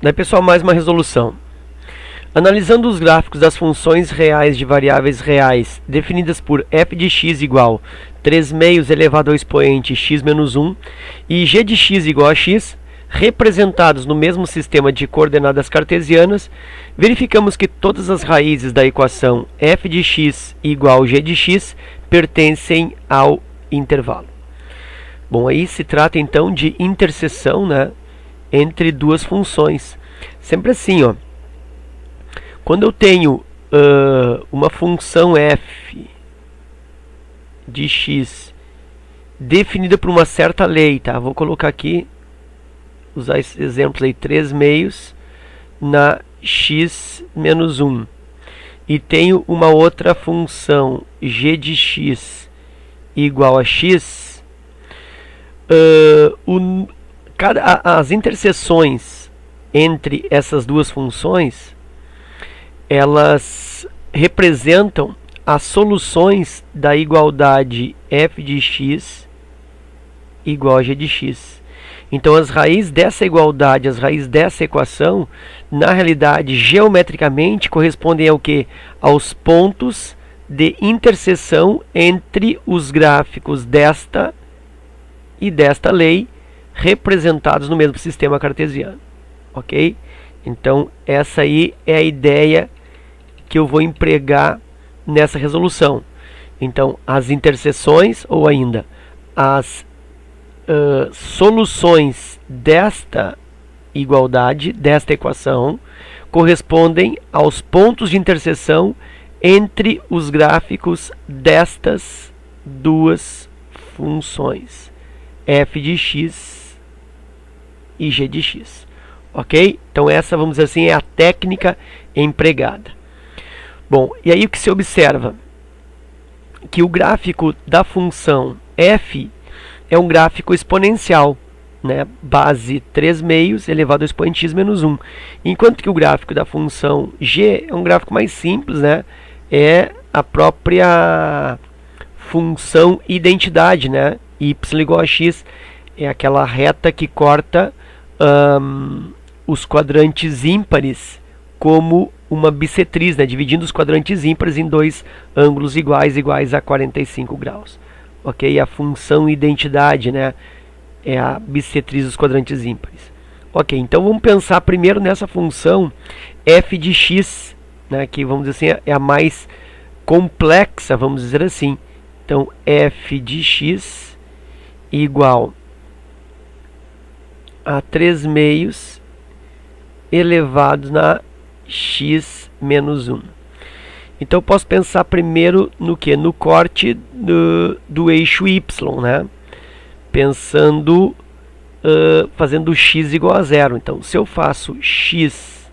Daí, pessoal, mais uma resolução. Analisando os gráficos das funções reais de variáveis reais definidas por f de x igual 3 meios elevado ao expoente x menos 1 e g de x igual a x, representados no mesmo sistema de coordenadas cartesianas, verificamos que todas as raízes da equação f de x igual g de x pertencem ao intervalo. Bom, aí se trata então de interseção, né, entre duas funções. Sempre assim, ó. Quando eu tenho uma função f de x definida por uma certa lei, tá? Vou colocar aqui, usar esses exemplos aí, 3 meios na x menos 1. E tenho uma outra função g de x igual a x, as interseções entre essas duas funções, elas representam as soluções da igualdade f de x igual a g de x. Então, as raízes dessa igualdade, as raízes dessa equação, na realidade, geometricamente, correspondem ao quê? Aos pontos de interseção entre os gráficos desta e desta lei, representados no mesmo sistema cartesiano. Ok? Então, essa aí é a ideia que eu vou empregar nessa resolução. Então, as interseções, ou ainda as soluções desta igualdade, desta equação, correspondem aos pontos de interseção entre os gráficos destas duas funções, f de x e g de x. Ok? Então essa, vamos dizer assim, é a técnica empregada. Bom, e aí o que se observa? Que o gráfico da função f é um gráfico exponencial, né? Base 3 meios elevado ao expoente x menos 1. Enquanto que o gráfico da função g é um gráfico mais simples, né? É a própria função identidade, né? Y igual a x é aquela reta que corta os quadrantes ímpares como uma bissetriz, né? Dividindo os quadrantes ímpares em dois ângulos iguais a 45 graus. Ok? A função identidade, né, é a bissetriz dos quadrantes ímpares. Ok, então vamos pensar primeiro nessa função f de x, né, que vamos dizer assim é a mais complexa, vamos dizer assim. Então f de x igual a 3 meios elevado na x menos 1. Então eu posso pensar primeiro no que? No corte do eixo y, né? Pensando, fazendo x igual a zero. Então, se eu faço x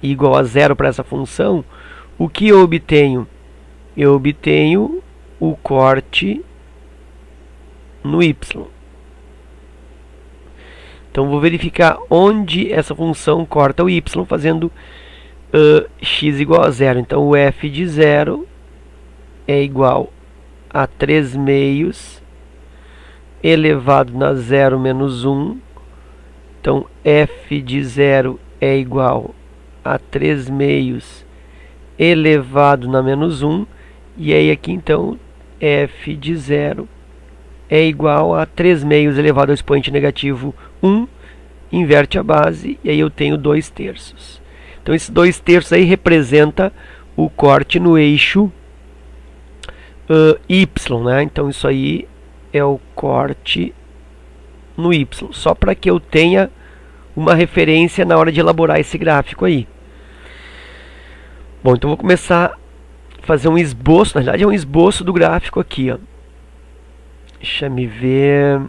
igual a zero para essa função, o que eu obtenho? Eu obtenho o corte no y. Então, vou verificar onde essa função corta o y, fazendo x igual a zero. Então, o f de zero é igual a 3 meios elevado na 0 menos 1. Então, f de zero é igual a 3 meios elevado na menos 1. E aí aqui, então, f de zero é igual a 3 meios elevado ao expoente negativo 1. Inverte a base e aí eu tenho 2 terços. Então, esses 2 terços aí representa o corte no eixo y, né? Então, isso aí é o corte no y. Só para que eu tenha uma referência na hora de elaborar esse gráfico aí. Bom, então vou começar a fazer um esboço. Na verdade, é um esboço do gráfico aqui, ó. Deixa me ver.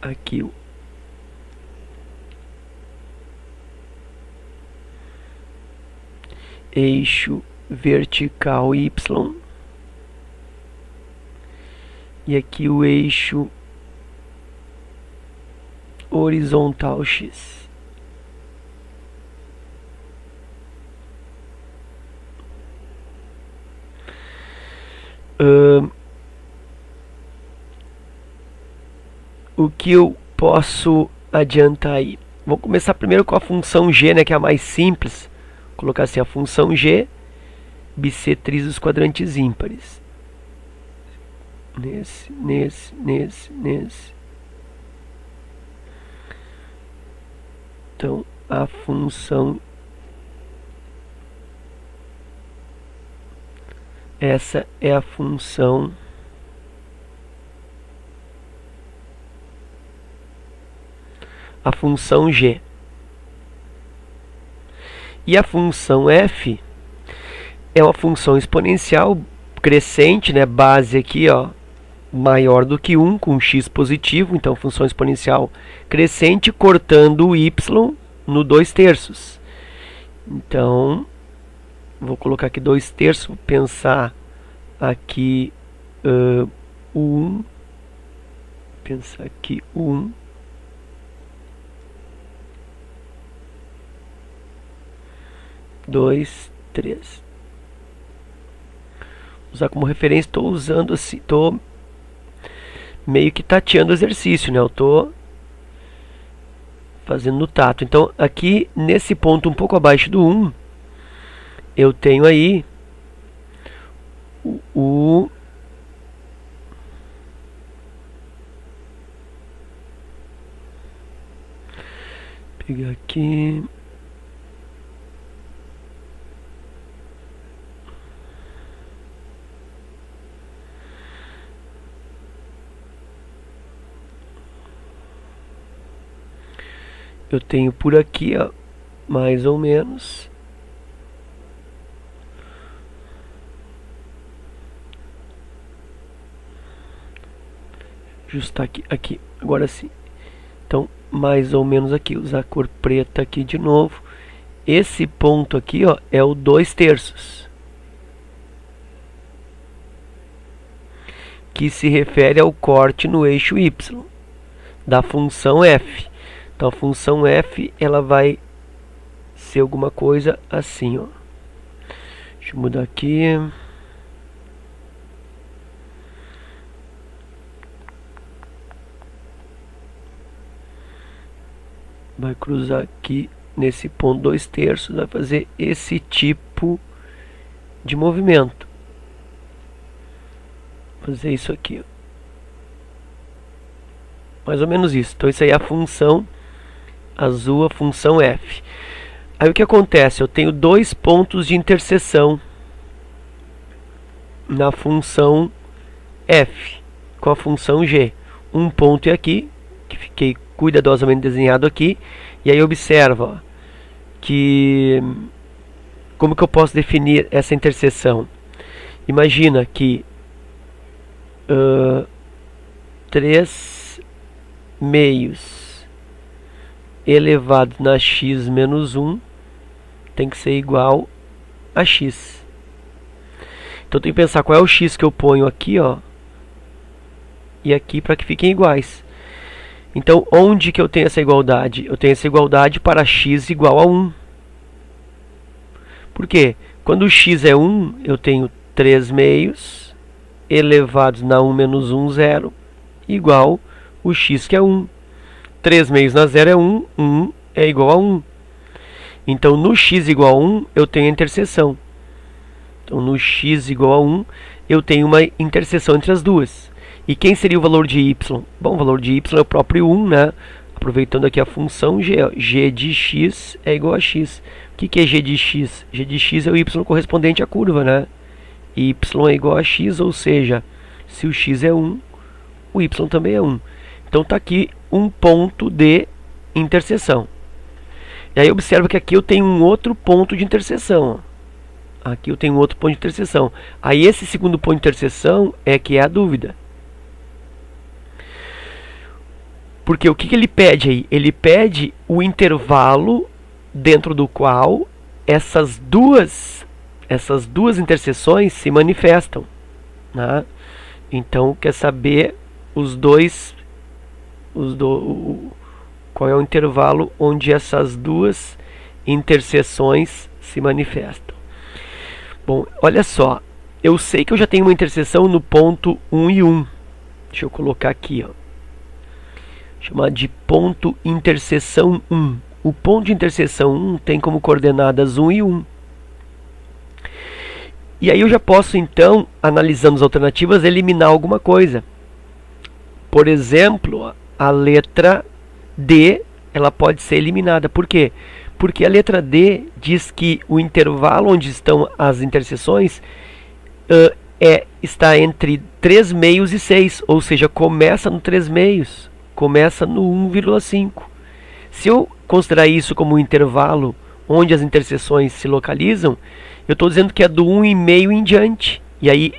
Aqui o eixo vertical y e aqui o eixo horizontal x. O que eu posso adiantar aí? Vou começar primeiro com a função g, né, que é a mais simples. Vou colocar assim, a função g bissetriz dos quadrantes ímpares. Nesse. Então, a função... Essa é a função g. E a função f é uma função exponencial crescente, né, base aqui, ó, maior do que 1, com x positivo, então função exponencial crescente, cortando o y no 2/3. Então, vou colocar aqui 2/3, vou pensar aqui 1, pensar aqui 1, 2, 3. Usar como referência, estou usando assim, estou meio que tateando o exercício, né? Eu estou fazendo no tato. Então, aqui nesse ponto um pouco abaixo do 1, eu tenho aí o pegar aqui. Eu tenho por aqui, ó, mais ou menos ajustar aqui, agora sim. Então, mais ou menos aqui, usar a cor preta aqui de novo. Esse ponto aqui, ó, é o 2/3, que se refere ao corte no eixo y da função f. Então a função f, ela vai ser alguma coisa assim, ó. Deixa eu mudar aqui. Vai cruzar aqui nesse ponto 2/3, vai fazer esse tipo de movimento. Vou fazer isso aqui, ó. Mais ou menos isso. Então isso aí é a função azul, a função f. Aí o que acontece? Eu tenho dois pontos de interseção na função f com a função g. Um ponto é aqui, que fiquei cuidadosamente desenhado aqui, e aí observa, ó, que como que eu posso definir essa interseção? Imagina que 3 meios elevado na x menos 1 tem que ser igual a x. Então tem que pensar qual é o x que eu ponho aqui, ó, e aqui, para que fiquem iguais. Então, onde que eu tenho essa igualdade? Eu tenho essa igualdade para x igual a 1. Por quê? Quando o x é 1, eu tenho 3 meios elevados na 1 menos 1, 0, igual o x que é 1. 3 meios na 0 é 1, 1 é igual a 1. Então, no x igual a 1, eu tenho a interseção. Então, no x igual a 1, eu tenho uma interseção entre as duas. E quem seria o valor de y? Bom, o valor de y é o próprio 1, né? Aproveitando aqui a função g, ó. G de x é igual a x. O que é g de x? G de x é o y correspondente à curva, né? Y é igual a x, ou seja, se o x é 1, o y também é 1. Então está aqui um ponto de interseção. E aí observa que aqui eu tenho um outro ponto de interseção, ó. Aqui eu tenho outro ponto de interseção. Aí esse segundo ponto de interseção é que é a dúvida. Porque o que ele pede aí? Ele pede o intervalo dentro do qual essas duas interseções se manifestam, né? Então quer saber qual é o intervalo onde essas duas interseções se manifestam. Bom, olha só, eu sei que eu já tenho uma interseção no ponto 1 e 1. Deixa eu colocar aqui, ó. chamado de ponto interseção 1. O ponto de interseção 1 tem como coordenadas 1 e 1. E aí eu já posso, então, analisando as alternativas, eliminar alguma coisa. Por exemplo, a letra D, ela pode ser eliminada. Por quê? Porque a letra D diz que o intervalo onde estão as interseções está entre 3 meios e 6, ou seja, começa no 3 meios, começa no 1,5. Se eu considerar isso como um intervalo onde as interseções se localizam, eu estou dizendo que é do 1,5 em diante. E aí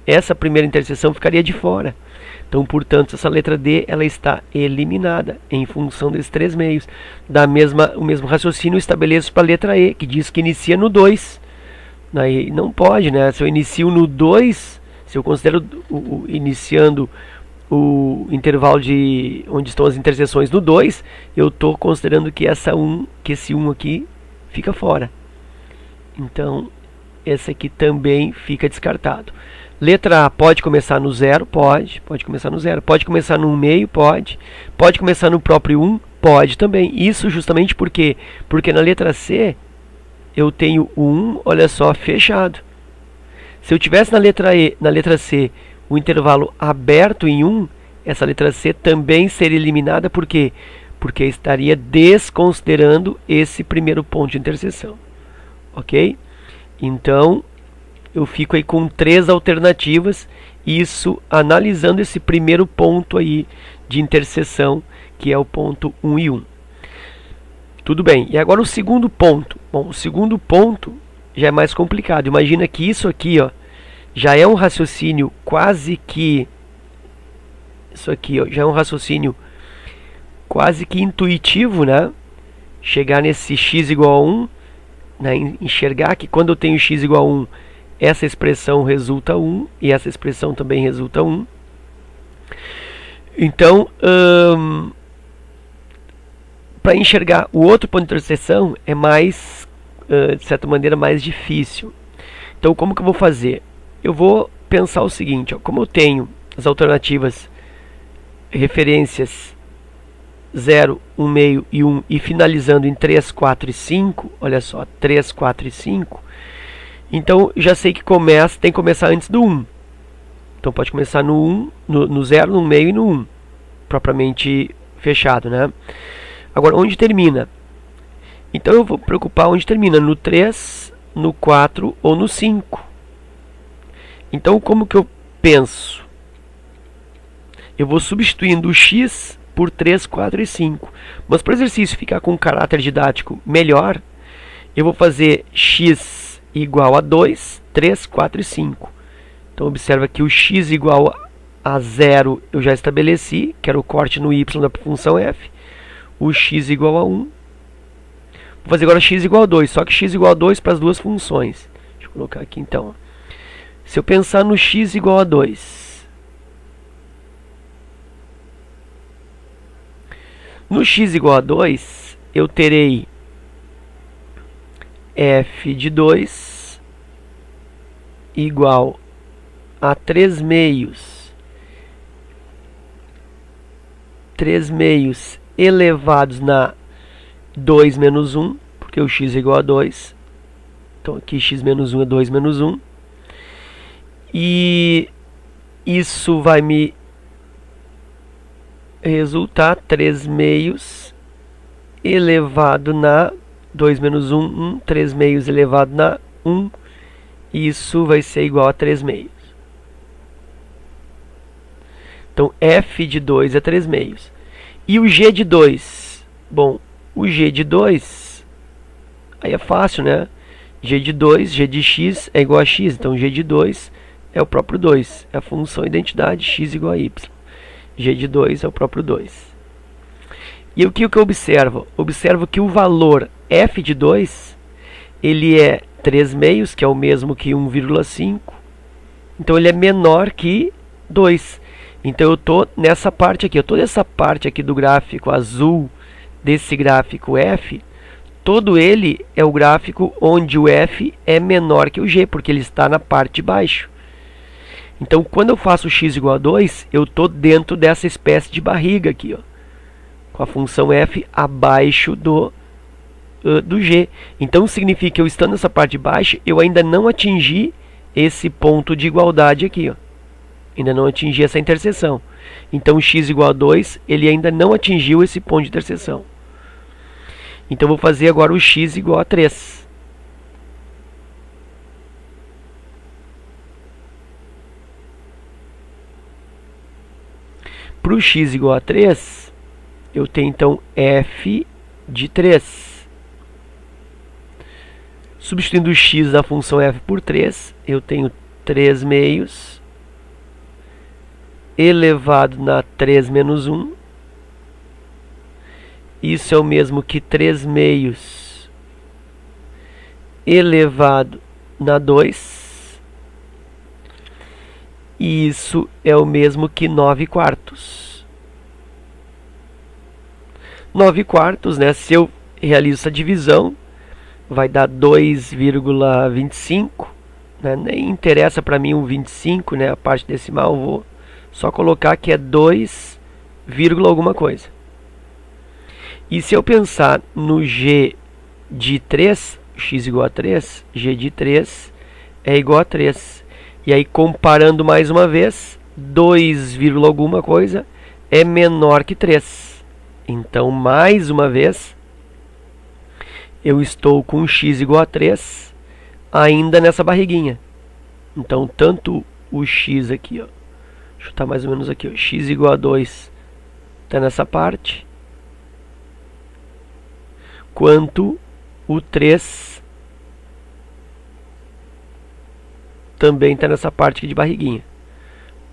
essa primeira interseção ficaria de fora. Então, portanto, essa letra D ela está eliminada em função desses 3 meios. O mesmo raciocínio eu estabeleço para a letra E, que diz que inicia no 2. Aí não pode, né? Se eu inicio no 2, se eu considero iniciando o intervalo de onde estão as interseções no 2, eu estou considerando que esse 1 aqui fica fora. Então, esse aqui também fica descartado. Letra A pode começar no 0? Pode começar no 0. Pode começar no 1,5? Pode. Pode começar no próprio 1? Pode também. Isso justamente porque na letra C eu tenho o 1, olha só, fechado. Se eu tivesse na letra C, o intervalo aberto em 1, essa letra C também seria eliminada. Por quê? Porque estaria desconsiderando esse primeiro ponto de interseção. Ok? Então, eu fico aí com 3 alternativas, isso analisando esse primeiro ponto aí de interseção, que é o ponto 1 e 1. Tudo bem, e agora o segundo ponto. Bom, o segundo ponto já é mais complicado. Imagina que isso aqui, ó, já é um raciocínio quase que... Isso aqui, ó, já é um raciocínio quase que intuitivo, né? Chegar nesse x igual a 1, né? Enxergar que quando eu tenho x igual a 1, essa expressão resulta 1 e essa expressão também resulta 1. Então, para enxergar o outro ponto de interseção é mais, de certa maneira, mais difícil. Então, como que eu vou fazer? Eu vou pensar o seguinte, ó, como eu tenho as alternativas referências 0, 1,5 e 1 e finalizando em 3, 4 e 5, olha só, 3, 4 e 5, então já sei que tem que começar antes do 1. Então pode começar no 1, no 0, no 1,5 e no 1, propriamente fechado, né? Agora, onde termina? Então eu vou preocupar onde termina, no 3, no 4 ou no 5. Então como que eu penso? Eu vou substituindo o x por 3, 4 e 5. Mas para o exercício ficar com um caráter didático melhor, eu vou fazer x igual a 2, 3, 4 e 5. Então observa que o x igual a 0 eu já estabeleci, que era o corte no y da função f. O x igual a 1. Vou fazer agora x igual a 2, só que x igual a 2 para as duas funções. Deixa eu colocar aqui então. Se eu pensar no x igual a 2, no x igual a 2, eu terei f de 2 igual a 3 meios elevados na 2 menos 1, porque o x é igual a 2. Então aqui x menos 1 é 2 menos 1. E isso vai me resultar 3 meios elevado na 2 menos 1, 1. 3 meios elevado na 1. Isso vai ser igual a 3 meios. Então, f de 2 é 3 meios. E o g de 2? Bom, o g de 2, aí é fácil, né? G de 2, g de x é igual a x. Então, g de 2 é o próprio 2. É a função identidade x igual a y. G de 2 é o próprio 2. E o que eu observo? Observo que o valor f de 2, ele é 3 meios, que é o mesmo que 1,5. Então, ele é menor que 2. Então, eu estou nessa parte aqui. Toda essa parte aqui do gráfico azul, desse gráfico f, todo ele é o gráfico onde o f é menor que o g, porque ele está na parte de baixo. Então, quando eu faço x igual a 2, eu estou dentro dessa espécie de barriga aqui, ó, com a função f abaixo do g. Então, significa que eu estando nessa parte de baixo, eu ainda não atingi esse ponto de igualdade aqui, ó. Ainda não atingi essa interseção. Então, x igual a 2, ele ainda não atingiu esse ponto de interseção. Então, vou fazer agora o x igual a 3. Para o x igual a 3, eu tenho então f de 3. Substituindo o x da função f por 3, eu tenho 3 meios elevado na 3 menos 1. Isso é o mesmo que 3 meios elevado na 2. E isso é o mesmo que 9 quartos. 9 quartos, né? Se eu realizo essa divisão, vai dar 2,25. Né? Nem interessa para mim o 25, né? A parte decimal, eu vou só colocar que é 2, alguma coisa. E se eu pensar no g de 3, x igual a 3, g de 3 é igual a 3. E aí, comparando mais uma vez, 2, alguma coisa é menor que 3. Então, mais uma vez, eu estou com x igual a 3 ainda nessa barriguinha. Então, tanto o x aqui, ó, deixa eu chutar mais ou menos aqui, ó, x igual a 2 está nessa parte, quanto o 3 também está nessa parte aqui de barriguinha.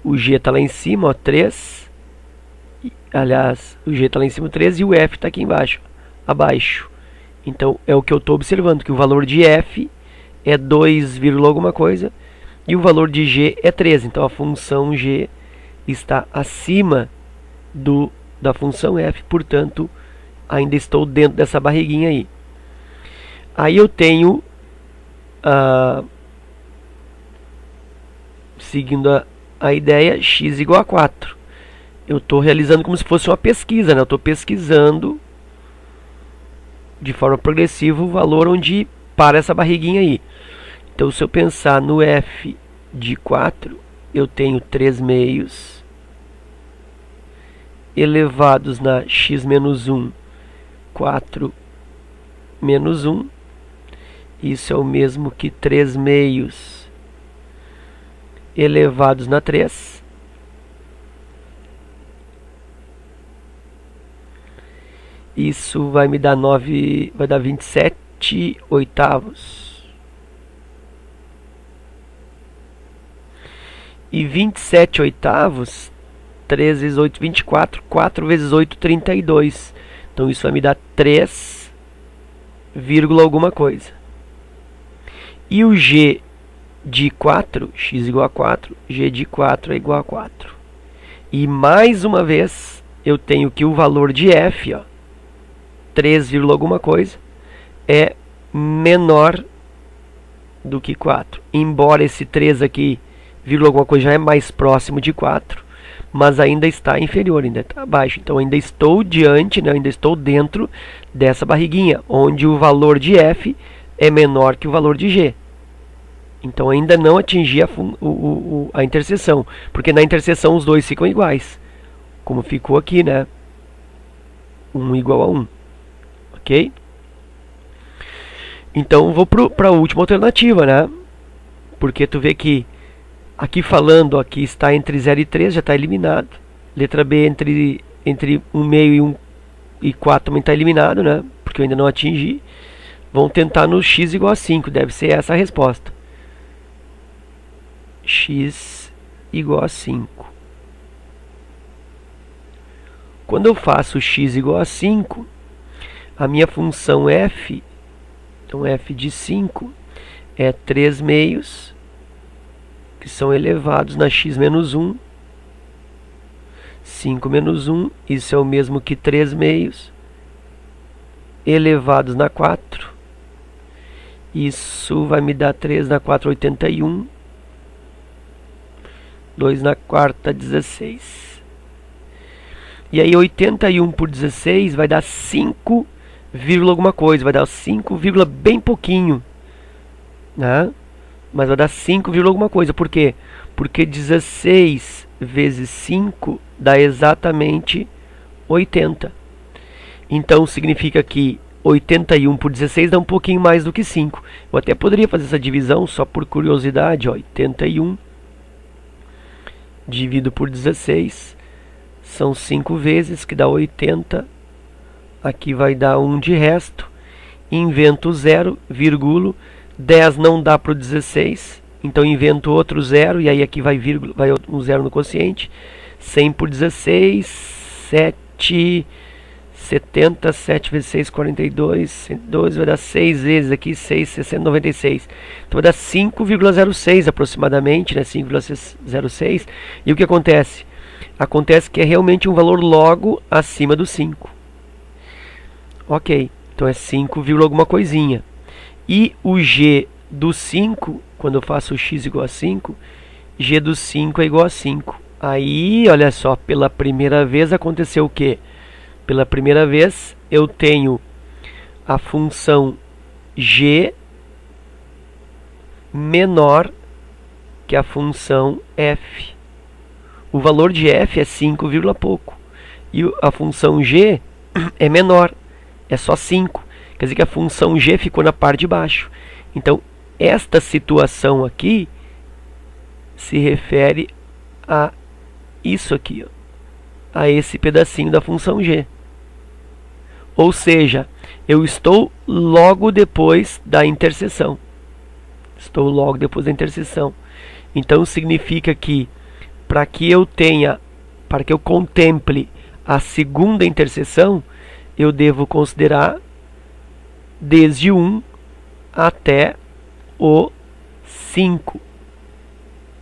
O g está lá em cima, ó, 3. Aliás, o g está lá em cima, 3, e o f está aqui embaixo, abaixo. Então, é o que eu estou observando, que o valor de f é 2, alguma coisa, e o valor de g é 3. Então, a função g está acima da função f, portanto, ainda estou dentro dessa barriguinha aí. Aí eu tenho, seguindo a ideia, x igual a 4. Eu estou realizando como se fosse uma pesquisa, né? Eu estou pesquisando de forma progressiva o valor onde para essa barriguinha aí. Então, se eu pensar no f de 4, eu tenho 3 meios elevados na x menos 1, 4 menos 1. Isso é o mesmo que 3 meios elevados na 3. Isso vai me dar 9, vai dar 27 oitavos. E 27 oitavos, 3 vezes 8, 24, 4 vezes 8, 32. Então isso vai me dar 3, alguma coisa. E o g de 4, x igual a 4, g de 4 é igual a 4. E mais uma vez, eu tenho que o valor de f, ó, 3, alguma coisa, é menor do que 4. Embora esse 3 aqui, alguma coisa, já é mais próximo de 4, mas ainda está inferior, ainda está abaixo. Então ainda estou diante, né, ainda estou dentro dessa barriguinha, onde o valor de f é menor que o valor de g. Então ainda não atingi a interseção, porque na interseção os dois ficam iguais, como ficou aqui, né? 1 igual a 1. Ok? Então vou para a última alternativa, né? Porque tu vê que aqui falando, aqui está entre 0 e 3, já está eliminado. Letra B entre 1,5 e 4 também está eliminado, né? Porque eu ainda não atingi. Vamos tentar no x igual a 5, deve ser essa a resposta. X igual a 5. Quando eu faço x igual a 5, a minha função f, então f de 5, é 3 meios, que são elevados na x menos 1. 5 menos 1, isso é o mesmo que 3 meios, elevados na 4. Isso vai me dar 3 na 4, 81. 2 na quarta, 16. E aí 81 por 16 vai dar 5, alguma coisa. Vai dar 5, bem pouquinho, né? Mas vai dar 5, alguma coisa. Por quê? Porque 16 vezes 5 dá exatamente 80. Então significa que 81 por 16 dá um pouquinho mais do que 5. Eu até poderia fazer essa divisão só por curiosidade. Ó, 81 dividido por 16 são 5 vezes, que dá 80. Aqui vai dar 1 de resto. Invento 0, vírgula. 10 não dá para o 16. Então invento outro 0. E aí aqui vai vírgula, vai um 0 no quociente. 100 por 16, 7... 70, 7 vezes 6, 42, 112, vai dar 6 vezes aqui, 6, 696. Então vai dar 5,06 aproximadamente, né? 5,06. E o que acontece? Acontece que é realmente um valor logo acima do 5. Ok, então é 5, alguma coisinha. E o g do 5, quando eu faço x igual a 5, g do 5 é igual a 5. Aí, olha só, pela primeira vez aconteceu o quê? Pela primeira vez, eu tenho a função g menor que a função f. O valor de f é 5, pouco. E a função g é menor, é só 5. Quer dizer que a função g ficou na parte de baixo. Então, esta situação aqui se refere a isso aqui, ó, a esse pedacinho da função g. Ou seja, eu estou logo depois da interseção. Estou logo depois da interseção. Então significa que para que eu contemple a segunda interseção, eu devo considerar desde 1 até o 5.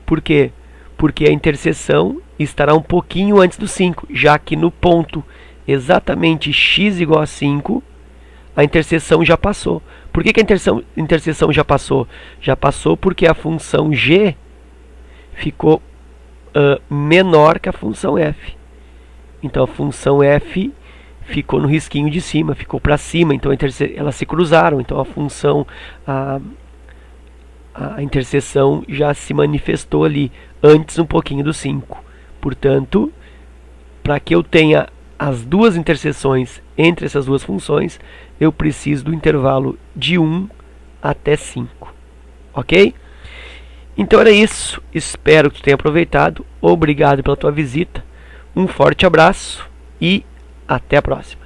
Por quê? Porque a interseção estará um pouquinho antes do 5, já que no ponto exatamente x igual a 5, a interseção já passou. Por que a interseção já passou? Já passou porque a função g ficou menor que a função f. Então a função f ficou no risquinho de cima, ficou para cima, então elas se cruzaram. Então a interseção já se manifestou ali, antes um pouquinho do 5. Portanto, para que eu tenha as duas interseções entre essas duas funções, eu preciso do intervalo de 1 até 5. Ok? Então era isso. Espero que tu tenha aproveitado. Obrigado pela tua visita. Um forte abraço e até a próxima.